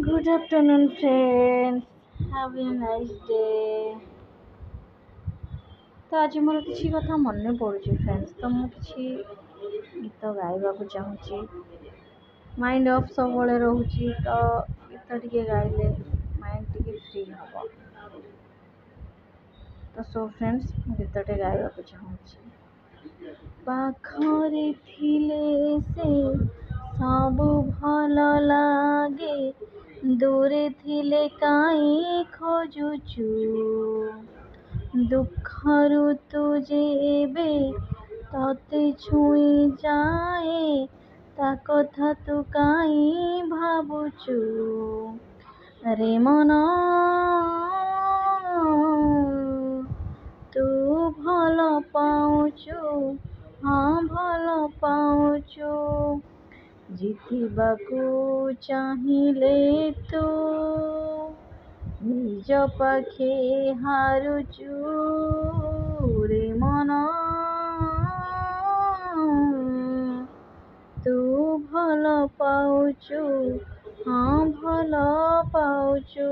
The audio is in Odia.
Good afternoon, friends. Have a nice day. ତ ଆଜି ମୋର କିଛି କଥା ମନେ ପଡ଼ୁଛି ଫ୍ରେଣ୍ଡସ୍, ତ ମୁଁ କିଛି ଗୀତ ଗାଇବାକୁ ଚାହୁଁଛି। ମାଇଣ୍ଡ ଅଫ୍ ସବୁବେଳେ ରହୁଛି, ତ ଗୀତ ଟିକେ ଗାଇଲେ ମାଇଣ୍ଡ ଟିକେ ଫ୍ରି ହେବ। ତ ସୋ ଫ୍ରେଣ୍ଡସ୍, ମୁଁ ଗୀତଟେ ଗାଇବାକୁ ଚାହୁଁଛି। ପାଖରେ ଥିଲେ ସେ ସବୁ ଭଲ ଲାଗେ, ଦୂରେ ଥିଲେ କାହିଁ ଖୋଜୁଛୁ, ଦୁଃଖରୁ ତୁ ଯେବେ ତତେ ଛୁଇଁ ଯାଏ, ତା କଥା ତୁ କାହିଁ ଭାବୁଛୁ ରେ ମନ, ତୁ ଭଲ ପାଉଛୁ, ହଁ ଭଲ ପାଉଛୁ, ଜିତିବାକୁ ଚାହିଁଲେ ତୁ ନିଜ ପାଖେ ହାରୁଛୁ ରେ ମନ, ତୁ ଭଲ ପାଉଛୁ, ହଁ ଭଲ ପାଉଛୁ।